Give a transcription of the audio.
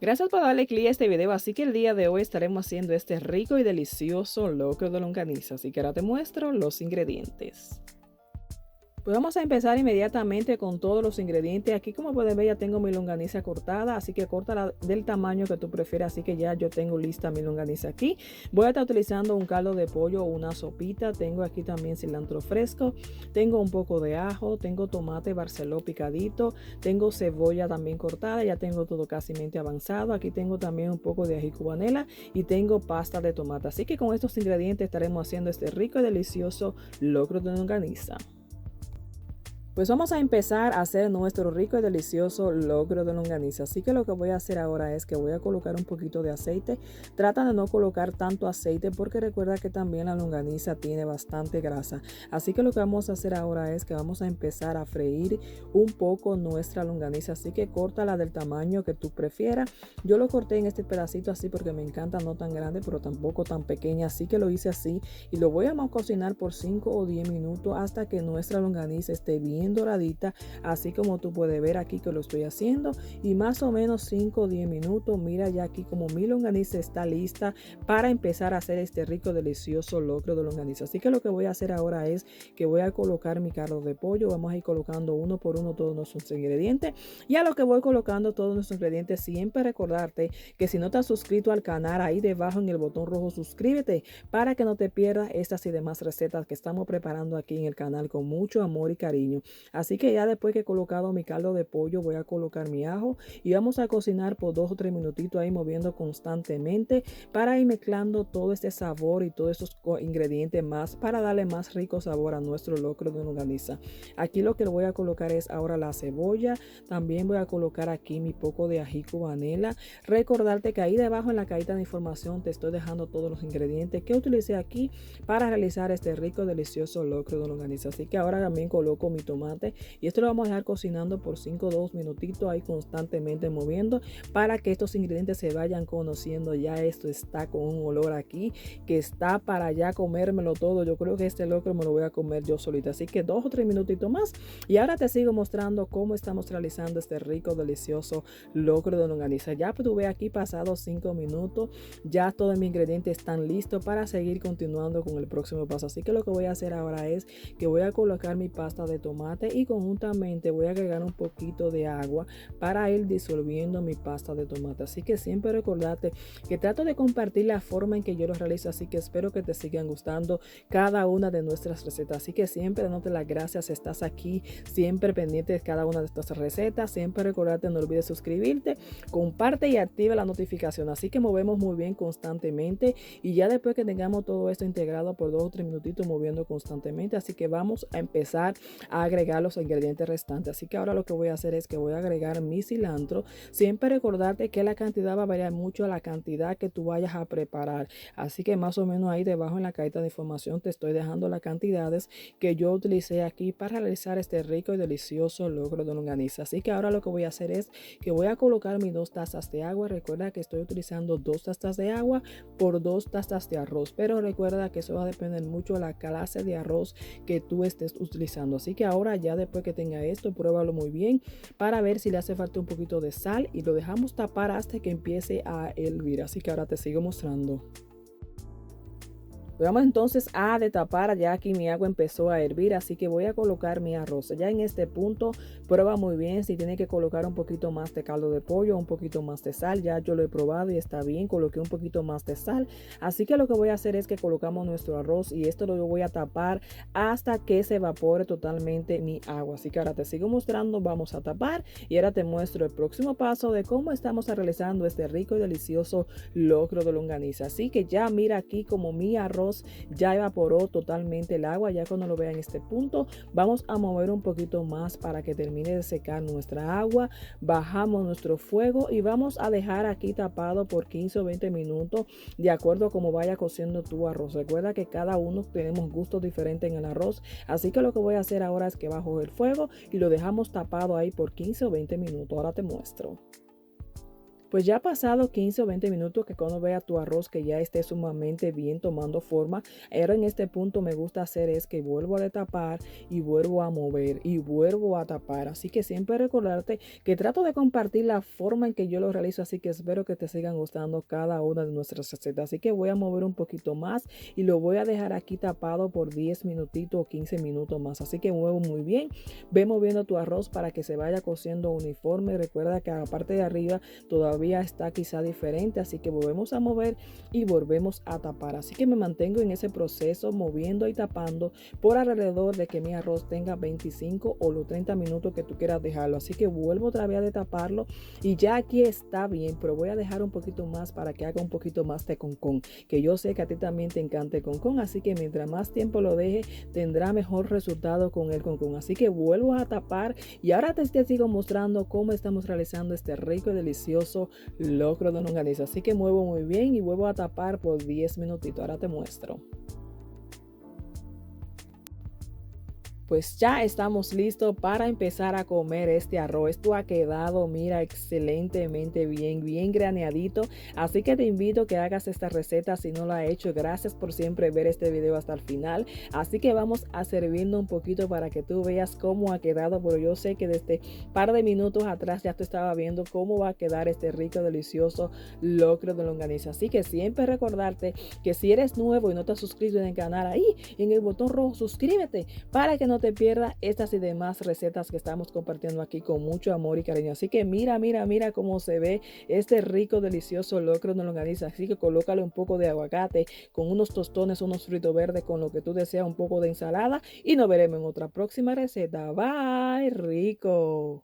Gracias por darle clic a este video, así que el día de hoy estaremos haciendo este rico y delicioso locro de longaniza, así que ahora te muestro los ingredientes. Pues vamos a empezar inmediatamente con todos los ingredientes. Aquí como puedes ver ya tengo mi longaniza cortada, así que córtala del tamaño que tú prefieras, así que ya yo tengo lista mi longaniza aquí. Voy a estar utilizando un caldo de pollo o una sopita, tengo aquí también cilantro fresco, tengo un poco de ajo, tengo tomate barceló picadito, tengo cebolla también cortada, ya tengo todo casi avanzado. Aquí tengo también un poco de ají cubanela y tengo pasta de tomate, así que con estos ingredientes estaremos haciendo este rico y delicioso locro de longaniza. Pues vamos a empezar a hacer nuestro rico y delicioso locro de longaniza. Así que lo que voy a hacer ahora es que voy a colocar un poquito de aceite. Trata de no colocar tanto aceite porque recuerda que también la longaniza tiene bastante grasa. Así que lo que vamos a hacer ahora es que vamos a empezar a freír un poco nuestra longaniza. Así que córtala del tamaño que tú prefieras. Yo lo corté en este pedacito así porque me encanta, no tan grande pero tampoco tan pequeña. Así que lo hice así y lo voy a cocinar por 5 o 10 minutos hasta que nuestra longaniza esté bien doradita, así como tú puedes ver aquí que lo estoy haciendo, y más o menos 5 o 10 minutos. Mira ya aquí como mi longaniza está lista para empezar a hacer este rico delicioso locro de longaniza. Así que lo que voy a hacer ahora es que voy a colocar mi caldo de pollo. Vamos a ir colocando uno por uno todos nuestros ingredientes, y a lo que voy colocando todos nuestros ingredientes, siempre recordarte que si no te has suscrito al canal, ahí debajo en el botón rojo suscríbete para que no te pierdas estas y demás recetas que estamos preparando aquí en el canal con mucho amor y cariño. Así que ya después que he colocado mi caldo de pollo, voy a colocar mi ajo y vamos a cocinar por 2 o 3 minutitos ahí moviendo constantemente para ir mezclando todo este sabor y todos estos ingredientes más para darle más rico sabor a nuestro locro de longaniza. Aquí lo que le voy a colocar es ahora la cebolla. También voy a colocar aquí mi poco de ají cubanela. Recordarte que ahí debajo en la cajita de información te estoy dejando todos los ingredientes que utilicé aquí para realizar este rico delicioso locro de longaniza. Así que ahora también coloco mi tomate y esto lo vamos a dejar cocinando por 5 o 2 minutitos ahí constantemente moviendo para que estos ingredientes se vayan conociendo. Ya esto está con un olor aquí que está para ya comérmelo todo. Yo creo que este locro me lo voy a comer yo solita, así que 2 o 3 minutitos más y ahora te sigo mostrando cómo estamos realizando este rico delicioso locro de longaniza. Ya tuve aquí pasados 5 minutos, ya todos mis ingredientes están listos para seguir continuando con el próximo paso. Así que lo que voy a hacer ahora es que voy a colocar mi pasta de tomate y conjuntamente voy a agregar un poquito de agua para ir disolviendo mi pasta de tomate. Así que siempre recordate que trato de compartir la forma en que yo lo realizo, así que espero que te sigan gustando cada una de nuestras recetas. Así que siempre dándote las gracias, estás aquí siempre pendiente de cada una de estas recetas. Siempre recordate, no olvides suscribirte, comparte y activa la notificación. Así que movemos muy bien constantemente y ya después que tengamos todo esto integrado por 2 o 3 minutitos moviendo constantemente, así que vamos a empezar a agregar los ingredientes restantes. Así que ahora lo que voy a hacer es que voy a agregar mi cilantro. Siempre recordarte que la cantidad va a variar mucho a la cantidad que tú vayas a preparar. Así que más o menos ahí debajo en la cajita de información te estoy dejando las cantidades que yo utilicé aquí para realizar este rico y delicioso locro de longaniza. Así que ahora lo que voy a hacer es que voy a colocar mis 2 tazas de agua. Recuerda que estoy utilizando 2 tazas de agua por 2 tazas de arroz, pero recuerda que eso va a depender mucho de la clase de arroz que tú estés utilizando. Así que ahora ya después que tenga esto, pruébalo muy bien para ver si le hace falta un poquito de sal y lo dejamos tapar hasta que empiece a hervir. Así que ahora te sigo mostrando. Vamos entonces a destapar. Ya aquí mi agua empezó a hervir, así que voy a colocar mi arroz. Ya en este punto prueba muy bien si tiene que colocar un poquito más de caldo de pollo, un poquito más de sal. Ya yo lo he probado y está bien, coloqué un poquito más de sal. Así que lo que voy a hacer es que colocamos nuestro arroz y esto lo voy a tapar hasta que se evapore totalmente mi agua. Así que ahora te sigo mostrando, vamos a tapar y ahora te muestro el próximo paso de cómo estamos realizando este rico y delicioso locro de longaniza. Así que ya mira aquí como mi arroz ya evaporó totalmente el agua. Ya cuando lo vean en este punto vamos a mover un poquito más para que termine de secar nuestra agua. Bajamos nuestro fuego y vamos a dejar aquí tapado por 15 o 20 minutos de acuerdo a cómo vaya cociendo tu arroz. Recuerda que cada uno tenemos gustos diferentes en el arroz, así que lo que voy a hacer ahora es que bajo el fuego y lo dejamos tapado ahí por 15 o 20 minutos. Ahora te muestro. Pues ya ha pasado 15 o 20 minutos, que cuando vea tu arroz que ya esté sumamente bien tomando forma, ahora en este punto me gusta hacer es que vuelvo a tapar y vuelvo a mover y vuelvo a tapar. Así que siempre recordarte que trato de compartir la forma en que yo lo realizo, así que espero que te sigan gustando cada una de nuestras recetas. Así que voy a mover un poquito más y lo voy a dejar aquí tapado por 10 minutitos o 15 minutos más. Así que muevo muy bien. Ve moviendo tu arroz para que se vaya cociendo uniforme. Recuerda que a la parte de arriba todavía está quizá diferente, así que volvemos a mover y volvemos a tapar. Así que me mantengo en ese proceso, moviendo y tapando por alrededor de que mi arroz tenga 25 o los 30 minutos que tú quieras dejarlo. Así que vuelvo otra vez a taparlo y ya aquí está bien, pero voy a dejar un poquito más para que haga un poquito más de concón, que yo sé que a ti también te encanta el concón, así que mientras más tiempo lo deje, tendrá mejor resultado con el concón. Así que vuelvo a tapar y ahora te sigo mostrando cómo estamos realizando este rico y delicioso locro de longaniza. Así que muevo muy bien y vuelvo a tapar por 10 minutitos. Ahora te muestro. Pues ya estamos listos para empezar a comer este arroz. Esto ha quedado, mira, excelentemente bien graneadito. Así que te invito a que hagas esta receta si no la has hecho. Gracias por siempre ver este video hasta el final. Así que vamos a servirnos un poquito para que tú veas cómo ha quedado. Pero yo sé que desde par de minutos atrás ya tú estabas viendo cómo va a quedar este rico, delicioso locro de longaniza. Así que siempre recordarte que si eres nuevo y no te has suscrito en el canal, ahí en el botón rojo suscríbete para que no te pierdas estas y demás recetas que estamos compartiendo aquí con mucho amor y cariño. Así que mira cómo se ve este rico, delicioso locro de longaniza. Así que colócale un poco de aguacate con unos tostones, unos fritos verdes, con lo que tú deseas, un poco de ensalada y nos veremos en otra próxima receta. Bye, rico.